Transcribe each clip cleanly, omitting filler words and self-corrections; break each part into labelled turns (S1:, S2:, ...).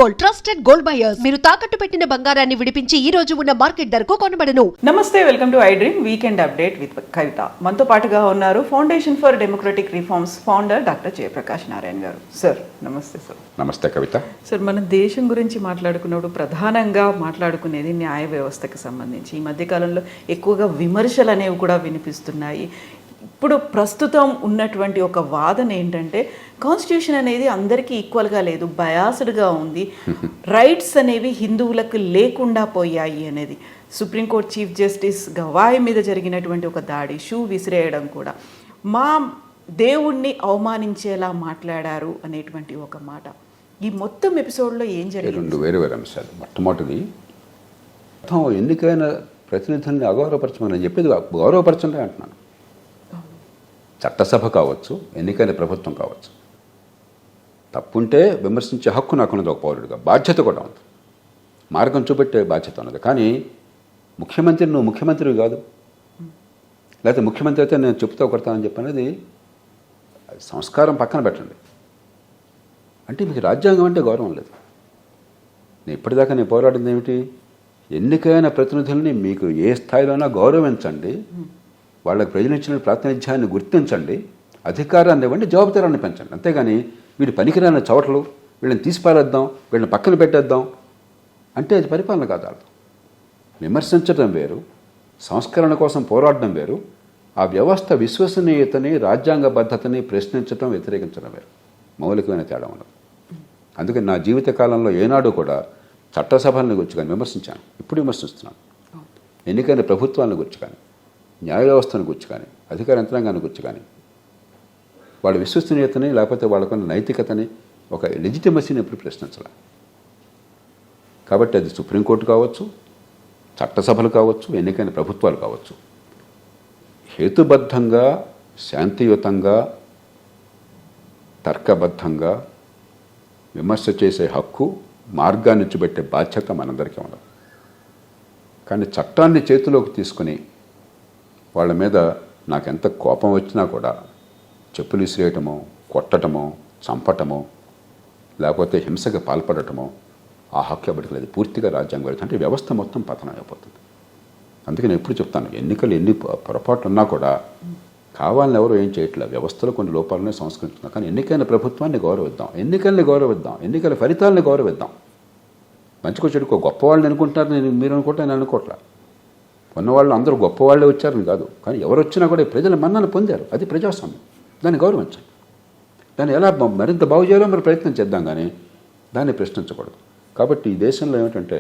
S1: Gold, trusted gold buyers. మీరు తాకట్టు పెట్టిన బంగారాన్ని విడిపించి ఈ రోజు ఉన్న మార్కెట్ ధరకు కొనబడను.
S2: నమస్తే, welcome to iDream weekend update with Kavitha. మనతో పాటుగా ఉన్నారు foundation for democratic reforms founder doctor Jayaprakash Narayana garu. Sir నమస్తే. సార్
S3: నమస్తే కవిత.
S2: సార్, మన దేశం గురించి మాట్లాడుకున్నప్పుడు ప్రధానంగా మాట్లాడుకునేది న్యాయ వ్యవస్థకు సంబంధించి. ఈ మధ్యకాలంలో ఎక్కువగా విమర్శలు అనేవి కూడా వినిపిస్తున్నాయి. ఇప్పుడు ప్రస్తుతం ఉన్నటువంటి ఒక వాదన ఏంటంటే కాన్స్టిట్యూషన్ అనేది అందరికీ ఈక్వల్గా లేదు, బయాస్డ్గా ఉంది, రైట్స్ అనేవి హిందువులకు లేకుండా పోయాయి అనేది. సుప్రీంకోర్టు చీఫ్ జస్టిస్ గవాయి మీద జరిగినటువంటి ఒక దాడి, షూ విసిరేయడం కూడా మా దేవుణ్ణి అవమానించేలా మాట్లాడారు అనేటువంటి ఒక మాట. ఈ మొత్తం ఎపిసోడ్లో ఏం జరిగింది?
S3: రెండు వేరు అంశాలు. మొట్టమొదటిది, ఎన్నికైన ప్రతినిధుల్ని అగౌరవపరచమని చెప్పేది గౌరవపరచండి అంటున్నాను. చట్టసభ కావచ్చు, ఎన్నికైన ప్రభుత్వం కావచ్చు, తప్పుంటే విమర్శించే హక్కు నాకున్నది ఒక పౌరుడిగా. బాధ్యత కూడా ఉంది, మార్గం చూపెట్టే బాధ్యత ఉన్నది. కానీ ముఖ్యమంత్రి, నువ్వు ముఖ్యమంత్రివి కాదు, లేకపోతే ముఖ్యమంత్రి అయితే నేను చెప్తా కొడతానని చెప్పనేది సంస్కారం పక్కన పెట్టండి. అంటే మీకు రాజ్యాంగం అంటే గౌరవం లేదు. నేను ఇప్పటిదాకా నేను పోరాడింది ఏమిటి? ఎన్నికైన ప్రతినిధుల్ని మీకు ఏ స్థాయిలోనైనా గౌరవించండి, వాళ్ళకి ప్రజలు ఇచ్చిన ప్రాతినిధ్యాన్ని గుర్తించండి, అధికారాన్ని ఇవ్వండి, జవాబుదారాన్ని పెంచండి. అంతేగాని వీడి పనికిరాని చోటలు, వీళ్ళని తీసిపారేద్దాం, వీళ్ళని పక్కన పెట్టేద్దాం అంటే అది పరిపాలన కాదు. అర్థం. విమర్శించడం వేరు, సంస్కరణ కోసం పోరాడడం వేరు. ఆ వ్యవస్థ విశ్వసనీయతని, రాజ్యాంగబద్ధతని ప్రశ్నించడం, వ్యతిరేకించడం వేరు. మౌలికమైన తేడా ఉండదు. అందుకని నా జీవిత కాలంలో ఏనాడు కూడా చట్టసభలను గురించి కానీ విమర్శించాను, ఇప్పుడు విమర్శిస్తున్నాను. ఎన్నికైన ప్రభుత్వాలను గురించి కానీ, న్యాయ వ్యవస్థను గురించి కానీ, అధికార యంత్రాంగాన్ని గురించి కానీ, వాళ్ళ విశ్వసనీయతని లేకపోతే వాళ్ళకున్న నైతికతని, ఒక లెజిటిమసీని ఎప్పుడు ప్రశ్నించాలి. కాబట్టి అది సుప్రీంకోర్టు కావచ్చు, చట్టసభలు కావచ్చు, ఎన్నికైన ప్రభుత్వాలు కావచ్చు, హేతుబద్ధంగా, శాంతియుతంగా, తర్కబద్ధంగా విమర్శ చేసే హక్కు, మార్గాన్ని చూపెట్టే బాధ్యత మనందరికీ ఉండదు. కానీ చట్టాన్ని చేతిలోకి తీసుకుని వాళ్ళ మీద నాకెంత కోపం వచ్చినా కూడా చెప్పులు విసిరేయటమో, కొట్టటమో, చంపటమో, లేకపోతే హింసకు పాల్పడటమో ఆ హక్కు ఎవరికి లేదు. పూర్తిగా రాజ్యాంగం వెళ్తుంది. అంటే వ్యవస్థ మొత్తం పతనం అయిపోతుంది. అందుకే నేను ఎప్పుడు చెప్తాను, ఎన్నికలు ఎన్ని పొరపాట్లు ఉన్నా కూడా కావాలని ఎవరు ఏం చేయట్లేదు. వ్యవస్థలో కొన్ని లోపాలనే సంస్కరించుకున్నాం. కానీ ఎన్నికైన ప్రభుత్వాన్ని గౌరవిద్దాం, ఎన్నికల్ని గౌరవిద్దాం, ఎన్నికల ఫలితాలని గౌరవిద్దాం. మంచికో చెడుకో గొప్పవాళ్ళని అనుకుంటారు, మీరు అనుకుంటా, నేను అనుకోవట్లా. ఉన్నవాళ్ళు అందరూ గొప్పవాళ్ళే వచ్చారని కాదు, కానీ ఎవరు వచ్చినా కూడా ప్రజల మన్నన పొందారు. అది ప్రజాస్వామ్యం. దాన్ని గౌరవించండి. దాన్ని ఎలా మరింత బాగు చేయాలో మరి ప్రయత్నం చేద్దాం, కానీ దాన్ని ప్రశ్నించకూడదు. కాబట్టి ఈ దేశంలో ఏమిటంటే,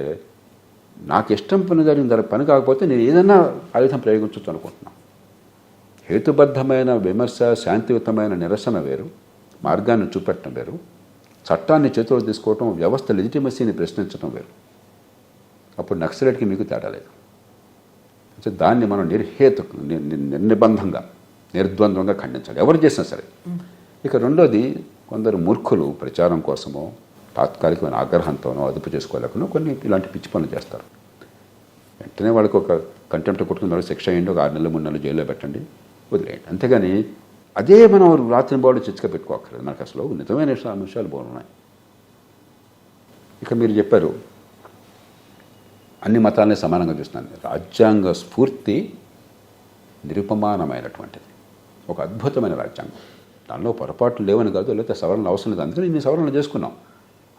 S3: నాకు ఇష్టం పని జరిగిన పని కాకపోతే నేను ఏదైనా ఆయుధం ప్రయోగించవచ్చు అనుకుంటున్నాను. హేతుబద్ధమైన విమర్శ, శాంతియుతమైన నిరసన వేరు, మార్గాన్ని చూపెట్టడం వేరు, చట్టాన్ని చేతిలో తీసుకోవటం, వ్యవస్థ లెజిటిమసీని ప్రశ్నించడం వేరు. అప్పుడు నక్సలైట్కి మీకు తేడా లేదు. దాన్ని మనం నిర్నిబంధంగా, నిర్ద్వంద్వంగా ఖండించాలి, ఎవరు చేసినా సరే. ఇక రెండోది, కొందరు మూర్ఖులు ప్రచారం కోసమో, తాత్కాలికమైన ఆగ్రహంతోనో, అదుపు చేసుకోలేకనో కొన్ని ఇలాంటి పిచ్చి పనులు చేస్తారు. వెంటనే వాళ్ళకి ఒక కంటెంప్ట్ కొట్టుకుని మరో శిక్ష అయ్యండి, ఒక 6 నెలలు 3 నెలలు జైల్లో పెట్టండి, వదిలేయండి. అంతేగాని అదే మనం రాత్రి బాడు చిచ్చుక పెట్టుకోక్కర్లేదు. మనకు అసలు నిజమైన అంశాలు బాగున్నాయి. ఇక మీరు చెప్పారు అన్ని మతాలని సమానంగా చూస్తున్నాను. రాజ్యాంగ స్ఫూర్తి నిరుపమానమైనటువంటిది, ఒక అద్భుతమైన రాజ్యాంగం. దానిలో పొరపాట్లు లేవని కాదు, లేకపోతే సవరణ అవసరం లేదు. అందుకని ఇన్ని సవరణలు చేసుకున్నాం.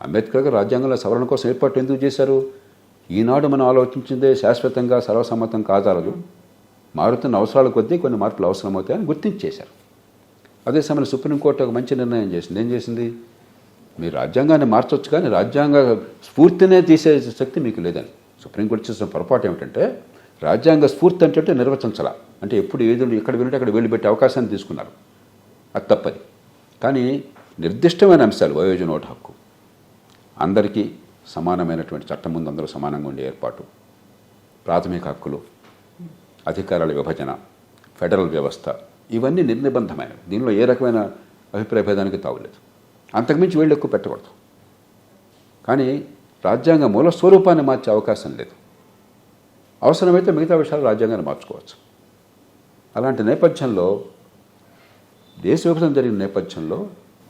S3: అంబేద్కర్ గారు రాజ్యాంగంలో సవరణ కోసం ఏర్పాటు ఎందుకు చేశారు? ఈనాడు మనం ఆలోచించిందే శాశ్వతంగా సర్వసమ్మతం కాజాలదు, మారుతున్న అవసరాల కొద్దీ కొన్ని మార్పులు అవసరమవుతాయని గుర్తించేశారు. అదే సమయంలో సుప్రీంకోర్టు ఒక మంచి నిర్ణయం చేసింది. ఏం చేసింది? మీరు రాజ్యాంగాన్ని మార్చవచ్చు, కానీ రాజ్యాంగ స్ఫూర్తినే తీసే శక్తి మీకు లేదని. సుప్రీంకోర్టు చేసిన పొరపాటు ఏమిటంటే, రాజ్యాంగ స్ఫూర్తి అంటే నిర్వచించాల, అంటే ఎప్పుడు ఏదో ఎక్కడ వింటే అక్కడ వెళ్ళి పెట్టే అవకాశాన్ని తీసుకున్నారు. అది తప్పది. కానీ నిర్దిష్టమైన అంశాలు, వయోజన ఓటు హక్కు, అందరికీ సమానమైనటువంటి చట్టం ముందు అందరూ సమానంగా ఉండే ఏర్పాటు, ప్రాథమిక హక్కులు, అధికారాల విభజన, ఫెడరల్ వ్యవస్థ, ఇవన్నీ నిర్నిబంధమైనవి. దీనిలో ఏ రకమైన అభిప్రాయ భేదానికి తావులేదు. అంతకుమించి వీళ్ళు ఎక్కువ పెట్టకూడదు. కానీ రాజ్యాంగ మూల స్వరూపాన్ని మార్చే అవకాశం లేదు. అవసరమైతే మిగతా విషయాలు రాజ్యాంగాన్ని మార్చుకోవచ్చు. అలాంటి నేపథ్యంలో, దేశ విభజన జరిగిన నేపథ్యంలో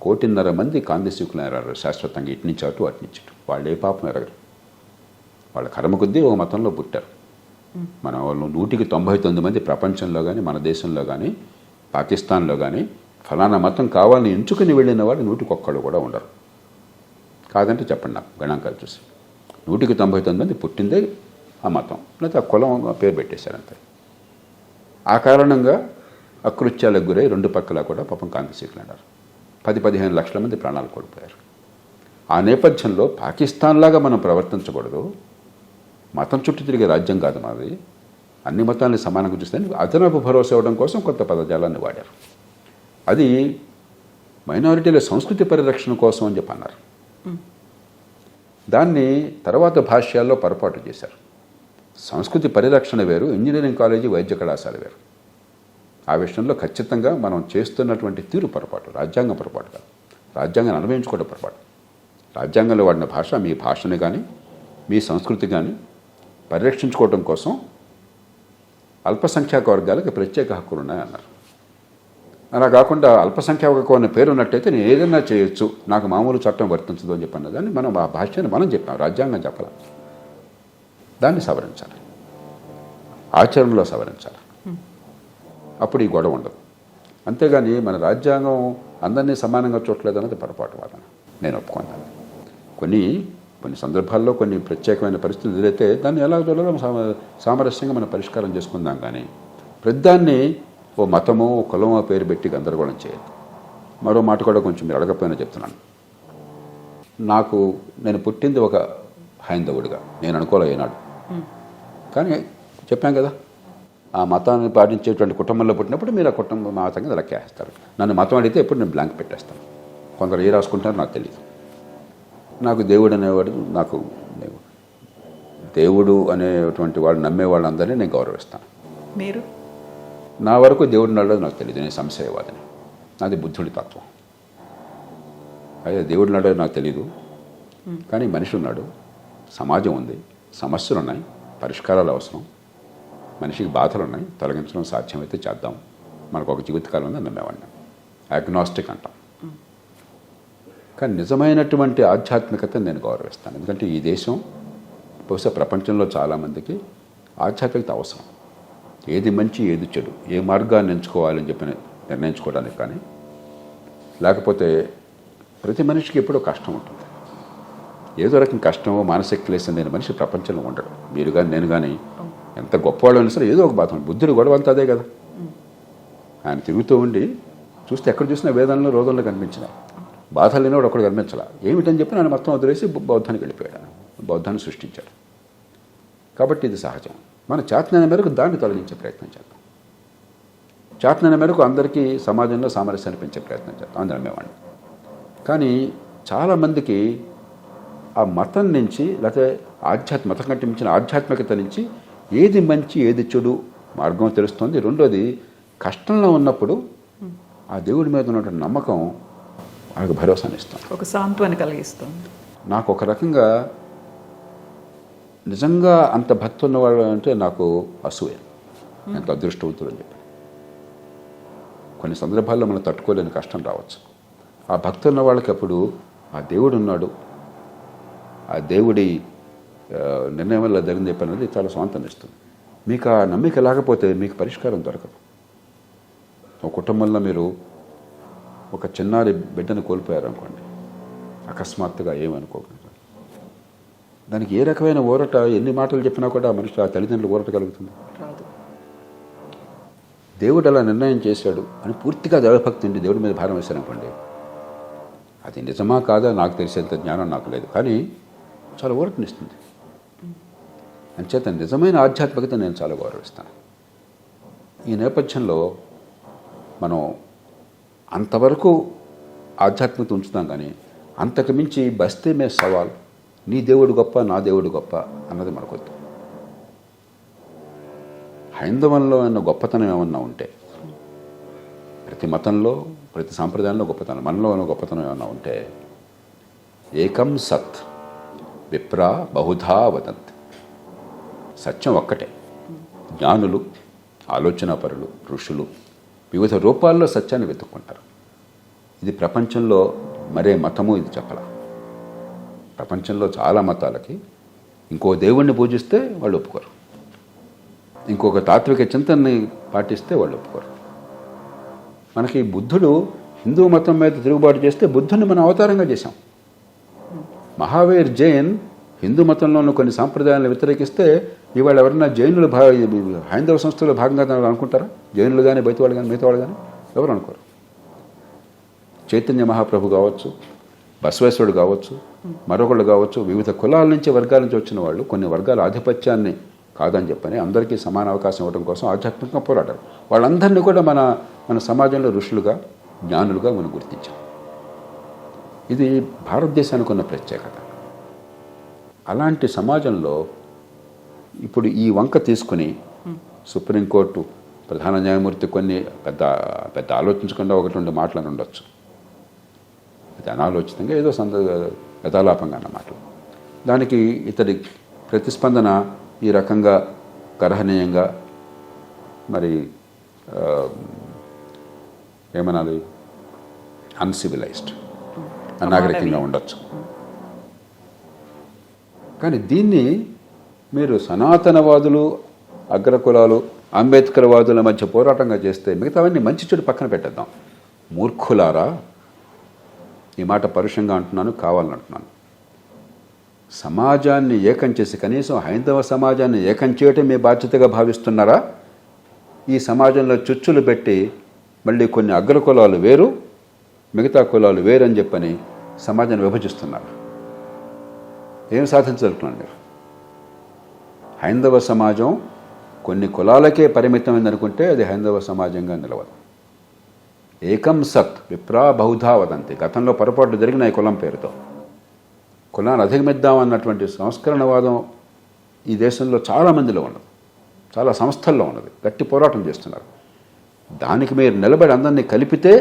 S3: 1.5 కోటి మంది కాందిశీకులు ఎరగరు శాశ్వతంగా, ఇటు నుంచి అటు అటు నుంచి ఇటు. వాళ్ళు ఏ పాపం ఎరగరు. వాళ్ళ కర్మ కొద్దీ ఒక మతంలో పుట్టారు. మన వాళ్ళు 199 మంది ప్రపంచంలో కానీ, మన దేశంలో కానీ, పాకిస్తాన్లో కానీ ఫలానా మతం కావాలని ఎంచుకుని వెళ్ళిన వాళ్ళు 100కి1 కూడా ఉండరు. కాదంటే చెప్పండి నాకు గణాంకాలు చూసి. 199 మంది పుట్టిందే ఆ మతం, లేకపోతే ఆ కులం పేరు పెట్టేశారంతే. ఆ కారణంగా అకృత్యాలకు గురై 2 పక్కలా కూడా పాపం కాంతిశీకులు అన్నారు. 10-15 లక్షల మంది ప్రాణాలు కోల్పోయారు. ఆ నేపథ్యంలో పాకిస్తాన్లాగా మనం ప్రవర్తించకూడదు. మతం చుట్టూ తిరిగే రాజ్యం కాదు మాది, అన్ని మతాలని సమానంగా చూస్తే అదనపు భరోసా ఇవ్వడం కోసం కొంత పదజాలాన్ని వాడారు. అది మైనారిటీల సంస్కృతి పరిరక్షణ కోసం అని చెప్పి అన్నారు. దాన్ని తర్వాత భాష్యాల్లో పొరపాటు చేశారు. సంస్కృతి పరిరక్షణ వేరు, ఇంజనీరింగ్ కాలేజీ వైద్య కళాశాల వేరు. ఆ విషయంలో ఖచ్చితంగా మనం చేస్తున్నటువంటి తీరు పొరపాటు, రాజ్యాంగం పొరపాటు కాదు. రాజ్యాంగాన్ని అనుభవించుకోవడం పొరపాటు. రాజ్యాంగంలో వాడిన భాష మీ భాషని కానీ మీ సంస్కృతి కానీ పరిరక్షించుకోవడం కోసం అల్పసంఖ్యాక వర్గాలకు ప్రత్యేక హక్కులు ఉన్నాయన్నారు. అలా కాకుండా అల్పసంఖ్యాక అనే పేరు ఉన్నట్టయితే నేను ఏదైనా చేయొచ్చు, నాకు మామూలు చట్టం వర్తించదు అని చెప్పిన దాన్ని మనం ఆ భాష్యాన్ని మనం చెప్పాం, రాజ్యాంగం చెప్పాలి. దాన్ని సవరించాలి, ఆచరణలో సవరించాలి. అప్పుడు ఈ గొడవ ఉండదు. అంతేగాని మన రాజ్యాంగం అందరినీ సమానంగా చూడలేదు అన్నది పొరపాటు వాదన. నేను ఒప్పుకున్నాను. కొన్ని సందర్భాల్లో కొన్ని ప్రత్యేకమైన పరిస్థితులు ఎదురైతే దాన్ని ఎలా చూడాలో సామరస్యంగా మనం పరిష్కారం చేసుకుందాం. కానీ ప్రతిదాన్ని ఓ మతమో ఓ కులమో పేరు పెట్టి గందరగోళం చేయదు. మరో మాట కూడా కొంచెం మీరు అడగపోయినా చెప్తున్నాను. నేను పుట్టింది ఒక హైందవుడిగా నేను అనుకోలే ఏనాడు. కానీ చెప్పాం కదా, ఆ మతాన్ని పాటించేటువంటి కుటుంబంలో పుట్టినప్పుడు మీరు ఆ కుటుంబం మతంగా లెక్కేస్తారు. నన్ను మతం అడిగితే ఎప్పుడు నేను బ్లాంక్ పెట్టేస్తాను. కొందరు ఏ రాసుకుంటారో నాకు తెలియదు. నాకు దేవుడు అనేవాడు, నాకు దేవుడు అనేటువంటి వాడు నమ్మే వాళ్ళందరినీ నేను గౌరవిస్తాను.
S2: మీరు?
S3: నా వరకు దేవుడు నడలేదు నాకు తెలియదు. నేను సంశయవాదిని. నాది బుద్ధుడి తత్వం. అయితే దేవుడు నడలేదు నాకు తెలీదు. కానీ మనిషి ఉన్నాడు, సమాజం ఉంది, సమస్యలు ఉన్నాయి, పరిష్కారాలు అవసరం, మనిషికి బాధలు ఉన్నాయి, తొలగించడం సాధ్యమైతే చేద్దాం, మనకు ఒక జీవితకాలం ఉందని నమ్మేవాడిని. అగ్నాస్టిక్ అంటాం. కానీ నిజమైనటువంటి ఆధ్యాత్మికతను నేను గౌరవిస్తాను. ఎందుకంటే ఈ దేశం బహుశా ప్రపంచంలో చాలామందికి ఆధ్యాత్మికత అవసరం. ఏది మంచి ఏది చెడు, ఏ మార్గాన్ని ఎంచుకోవాలని చెప్పి నిర్ణయించుకోవడానికి. కానీ లేకపోతే ప్రతి మనిషికి ఎప్పుడో కష్టం ఉంటుంది. ఏదో రకం కష్టమో మానసిక క్లేశం లేని మనిషి ప్రపంచంలో ఉండడు. మీరు కానీ నేను కానీ ఎంత గొప్పవాళ్ళు అయినా సరే ఏదో ఒక బాధ ఉంది. బుద్ధుడు గొడవ అంతా అదే కదా. ఆయన తిరుగుతూ ఉండి చూస్తే ఎక్కడ చూసినా వేదనలో రోగంలో కనిపించినాయి. బాధలు లేనివాడు ఒకడు కనిపించాల. ఏమిటని చెప్పి ఆయన మొత్తం వదిలేసి బౌద్ధానికి వెళ్ళిపోయాడు. బౌద్ధాన్ని సృష్టించాడు. కాబట్టి ఇది సహజం. మన చేతనైన మేరకు దాన్ని తొలగించే ప్రయత్నం చేద్దాం. చేతనైన మేరకు అందరికీ సమాజంలో సామరస్యాన్ని పెంచే ప్రయత్నం చేద్దాం. అందరం మేమండి. కానీ చాలామందికి ఆ మతం నుంచి, లేకపోతే మతం కంటే మించిన ఆధ్యాత్మికత నుంచి ఏది మంచి ఏది చెడు మార్గం తెలుస్తుంది. రెండోది, కష్టంలో ఉన్నప్పుడు ఆ దేవుడి మీద ఉన్నటువంటి నమ్మకం వాళ్ళకి భరోసాని ఇస్తాం, ఒక సాంత్వన కలిగిస్తుంది. నాకు ఒక రకంగా నిజంగా అంత భక్తి ఉన్నవాళ్ళు అంటే నాకు అసూయ, ఎంత అదృష్టవంతులు అని చెప్పి. కొన్ని సందర్భాల్లో మనం తట్టుకోలేని కష్టం రావచ్చు. ఆ భక్తి ఉన్న వాళ్ళకి అప్పుడు ఆ దేవుడు ఉన్నాడు, ఆ దేవుడి నిర్ణయం వల్ల జరిగింది చెప్పినది చాలా స్వాంతాన్ని ఇస్తుంది. మీకు ఆ నమ్మిక లేకపోతే మీకు పరిష్కారం దొరకదు. ఒక కుటుంబంలో మీరు ఒక చిన్నారి బిడ్డను కోల్పోయారనుకోండి, అకస్మాత్తుగా ఏమనుకోకండి. దానికి ఏ రకమైన ఊరట, ఎన్ని మాటలు చెప్పినా కూడా ఆ మనిషి, ఆ తల్లిదండ్రులు ఊరట కలుగుతుంది. దేవుడు అలా నిర్ణయం చేశాడు అని పూర్తిగా దైవభక్తి ఉండి దేవుడి మీద భారం వేశారనుకోండి, అది నిజమా కాదా నాకు తెలిసేంత జ్ఞానం నాకు లేదు, కానీ చాలా ఊరటనిస్తుంది. అంచేత నిజమైన ఆధ్యాత్మికత నేను చాలా గౌరవిస్తాను. ఈ నేపథ్యంలో మనం అంతవరకు ఆధ్యాత్మికత ఉంచుతాం. కానీ అంతకు మించి బస్తే మే సవాల్, నీ దేవుడు గొప్ప నా దేవుడు గొప్ప అన్నది మనకొద్దు. హైందవంలో ఉన్న గొప్పతనం ఏమన్నా ఉంటే, ప్రతి మతంలో ప్రతి సాంప్రదాయంలో గొప్పతనం, మనలో ఉన్న గొప్పతనం ఏమన్నా ఉంటే, ఏకం సత్ విప్రా బహుధా వదంత్. సత్యం ఒక్కటే. జ్ఞానులు, ఆలోచనాపరులు, ఋషులు వివిధ రూపాల్లో సత్యాన్ని వెతుక్కుంటారు. ఇది ప్రపంచంలో మరే మతము ఇది చెప్పాల. ప్రపంచంలో చాలా మతాలకి ఇంకో దేవుణ్ణి పూజిస్తే వాళ్ళు ఒప్పుకోరు, ఇంకొక తాత్విక చింతనని పాటిస్తే వాళ్ళు ఒప్పుకోరు. మనకి బుద్ధుడు హిందూ మతం మీద తిరుగుబాటు చేస్తే బుద్ధుని మనం అవతారంగా చేశాం. మహావీర్ జైన్ హిందూ మతంలోని కొన్ని సాంప్రదాయాలను వ్యతిరేకిస్తే ఇవాళ ఎవరన్నా జైనులు హైందవ సంస్థలో భాగంగా అనుకుంటారా? జైనులు కానీ బయట వాళ్ళు కానీ మిగతా వాళ్ళు కానీ ఎవరు అనుకోరు. చైతన్య మహాప్రభు కావచ్చు, బసవేశ్వరుడు కావచ్చు, మరొకళ్ళు కావచ్చు, వివిధ కులాల నుంచి వర్గాల నుంచి వచ్చిన వాళ్ళు కొన్ని వర్గాల ఆధిపత్యాన్ని కాదని చెప్పని అందరికీ సమాన అవకాశం ఇవ్వడం కోసం ఆధ్యాత్మికంగా పోరాడారు. వాళ్ళందరినీ కూడా మన సమాజంలో ఋషులుగా, జ్ఞానులుగా మనం గుర్తించాం. ఇది భారతదేశానికి ఉన్న ప్రత్యేకత. అలాంటి సమాజంలో ఇప్పుడు ఈ వంక తీసుకుని సుప్రీంకోర్టు ప్రధాన న్యాయమూర్తి కొన్ని పెద్ద ఆలోచించకుండా ఒకటి రెండు మాటలను ఉండొచ్చు, అది అనాలోచితంగా ఏదో యథాలాపంగా అన్న మాటలు. దానికి ఇతడి ప్రతిస్పందన ఈ రకంగా గర్హనీయంగా, మరి ఏమనాలి, అన్సివిలైజ్డ్, అనాగరికంగా ఉండొచ్చు. కానీ దీన్ని మీరు సనాతనవాదులు, అగ్రకులాలు, అంబేద్కర్ వాదుల మధ్య పోరాటంగా చేస్తే మిగతావన్నీ మంచి చెడు పక్కన పెట్టేద్దాం. మూర్ఖులారా, ఈ మాట పరుషంగా అంటున్నాను, కావాలంటున్నాను. సమాజాన్ని ఏకం చేసి, కనీసం హైందవ సమాజాన్ని ఏకం చేయటం మీ బాధ్యతగా భావిస్తున్నారా? ఈ సమాజంలో చుచ్చులు పెట్టి మళ్ళీ కొన్ని అగ్రకులాలు వేరు, మిగతా కులాలు వేరు అని చెప్పని సమాజాన్ని విభజిస్తున్నారు. ఏం సాధించగలుగుతున్నారు మీరు? హైందవ సమాజం కొన్ని కులాలకే పరిమితమైందనుకుంటే అది హైందవ సమాజంగా నిలవదు. ఏకం సత్ విప్రా బహుధా వదంతి. గతంలో పొరపాట్లు జరిగినాయి కులం పేరుతో. కులాన్ని అధిగమిద్దామన్నటువంటి సంస్కరణవాదం ఈ దేశంలో చాలామందిలో ఉన్నది, చాలా సంస్థల్లో ఉన్నది, గట్టి పోరాటం చేస్తున్నారు. దానికి మీరు నిలబడి అందరినీ కలిపితే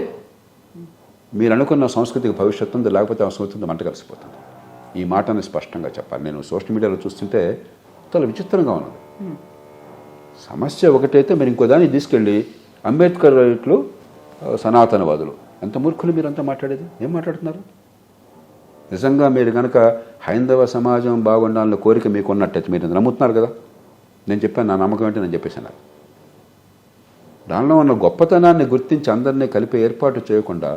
S3: మీరు అనుకున్న సంస్కృతికి భవిష్యత్తు ఉంది, లేకపోతే ఆ సంస్కృతి మంట కలిసిపోతుంది. ఈ మాటని స్పష్టంగా చెప్పాలి. నేను సోషల్ మీడియాలో చూస్తుంటే చాలా విచిత్రంగా ఉన్నది. సమస్య ఒకటైతే మీరు ఇంకో దాన్ని తీసుకెళ్ళి అంబేద్కర్ రైట్లు, సనాతనవాదులు, ఎంత మూర్ఖులు మీరంతా మాట్లాడేది. ఏం మాట్లాడుతున్నారు? నిజంగా మీరు కనుక హైందవ సమాజం బాగుండాలన్న కోరిక మీకు ఉన్నట్టయితే మీరు నమ్ముతున్నారు కదా. నేను చెప్పాను, నా నమ్మకం ఏంటి నేను చెప్పేశాను. దానిలో ఉన్న గొప్పతనాన్ని గుర్తించి అందరినీ కలిపి ఏర్పాటు చేయకుండా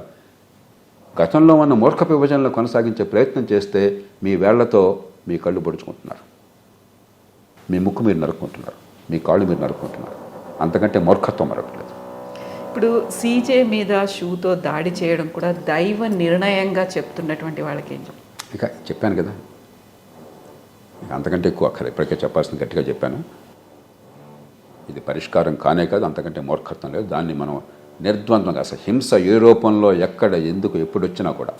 S3: గతంలో ఉన్న మూర్ఖ విభజనలు కొనసాగించే ప్రయత్నం చేస్తే మీ వేళ్లతో మీ కళ్ళు పొడుచుకుంటున్నారు, మీ ముక్కు మీరు నరుక్కుంటున్నారు, మీ కాళ్ళు మీరు నరుక్కుంటున్నారు. అంతకంటే మూర్ఖత్వం మరొకలేదు.
S2: ఇప్పుడు సీజే మీద షూతో దాడి చేయడం కూడా దైవ నిర్ణయంగా చెప్తున్నటువంటి వాళ్ళకి ఏం చెప్తారు?
S3: ఇక చెప్పాను కదా, అంతకంటే ఎక్కువ అక్కర్లేదు. ఇప్పటికే చెప్పాల్సింది గట్టిగా చెప్పాను. ఇది పరిష్కారం కానే కాదు, అంతకంటే మూర్ఖత్వం లేదు. దాన్ని మనం నిర్ద్వంద్వంగా, అసలు హింస ఏ రూపంలో ఎక్కడ ఎందుకు ఎప్పుడు వచ్చినా కూడా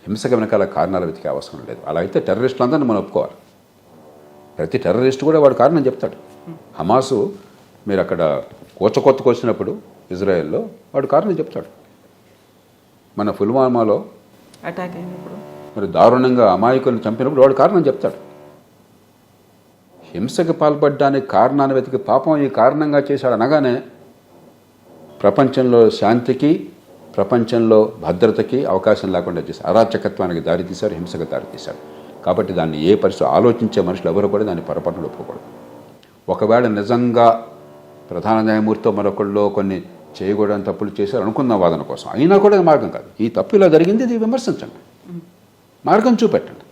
S3: హింసకి వెనకాల కారణాలు వెతికే అవసరం లేదు. అలా అయితే టెర్రరిస్టులందరినీ మనం ఒప్పుకోవాలి. ప్రతి టెర్రరిస్ట్ కూడా వాడు కారణం చెప్తాడు. హమాసు మీరు అక్కడ కూచకొత్తకు వచ్చినప్పుడు ఇజ్రాయెల్లో వాడు కారణం చెప్తాడు. మన పుల్వామాలో
S2: అటాక్ అయినప్పుడు
S3: మరి దారుణంగా అమాయకులను చంపినప్పుడు వాడు కారణం చెప్తాడు. హింసకి పాల్పడడానికి కారణాన్ని వెతికి పాపం ఈ కారణంగా చేశాడు అనగానే ప్రపంచంలో శాంతికి, ప్రపంచంలో భద్రతకి అవకాశం లేకుండా చేశారు. అరాచకత్వానికి దారితీశారు, హింసకు దారితీశారు. కాబట్టి దాన్ని ఏ పరిస్థితి ఆలోచించే మనుషులు ఎవరు కూడా దాన్ని పొరపాటును ఒప్పుకోకూడదు. ఒకవేళ నిజంగా ప్రధాన న్యాయమూర్తితో మరొకళ్ళు కొన్ని చేయకూడని తప్పులు చేశారు అనుకున్న వాదన కోసం, అయినా కూడా అది మార్గం కాదు. ఈ తప్పు ఇలా జరిగింది, ఇది విమర్శించండి, మార్గం చూపెట్టండి.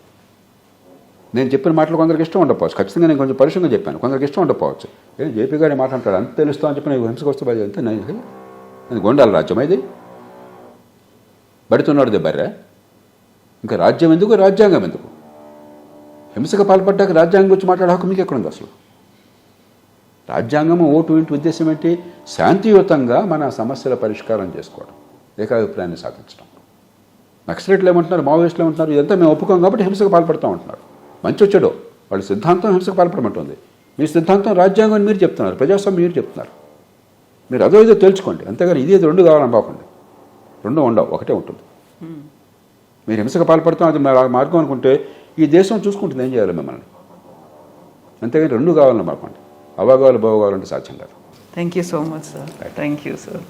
S3: నేను చెప్పిన మాటలు కొందరికి ఇష్టం ఉండకపోవచ్చు, ఖచ్చితంగా నేను కొంచెం పరుషంగా చెప్పాను, కొందరికి ఇష్టం ఉండకపోవచ్చు. ఏం జేపీ గారి మాట్లాడతాడు అంత తెలుస్తా అని చెప్పి నేను హింసకు వస్తే బయట అంతే. నేను గొండాల రాజ్యం ఇది, బడుతున్నాడు బర్రె. ఇంకా రాజ్యం ఎందుకు, రాజ్యాంగం ఎందుకు? హింసకు పాల్పడ్డాక రాజ్యాంగం గురించి మాట్లాడే హక్కు మీకు ఎక్కడుంది అసలు? రాజ్యాంగము ఓటు ఇంటి ఉద్దేశం ఏంటి? శాంతియుతంగా మన సమస్యల పరిష్కారం చేసుకోవడం, ఏకాభిప్రాయాన్ని సాధించడం. నక్సలైట్లు ఏమంటున్నారు, మావోయిస్టులు ఏమంటున్నారు, ఇదంతా మేము ఒప్పుకోం కాబట్టి హింసకు పాల్పడతాం అంటున్నారు. మంచి వచ్చాడో వాళ్ళ సిద్ధాంతం హింసకు పాల్పడమంటుంది. మీ సిద్ధాంతం రాజ్యాంగం మీరు చెప్తున్నారు, ప్రజాస్వామ్యం మీరు చెప్తున్నారు. మీరు అదో ఇదో తెలుసుకోండి, అంతేగాని ఇది రెండు కావాలని బాగుంది. రెండు ఉండవు, ఒకటే ఉంటుంది. మీరు హింసకు పాల్పడతాం అది మార్గం అనుకుంటే ఈ దేశం చూసుకుంటుంది ఏం చేయాలి మిమ్మల్ని, అంతేగాని రెండు కావాలని మాకండి. అవగాలు బాగోగాలంటే సాధ్యం కాదు.
S2: Thank you so much sir. Thank you sir.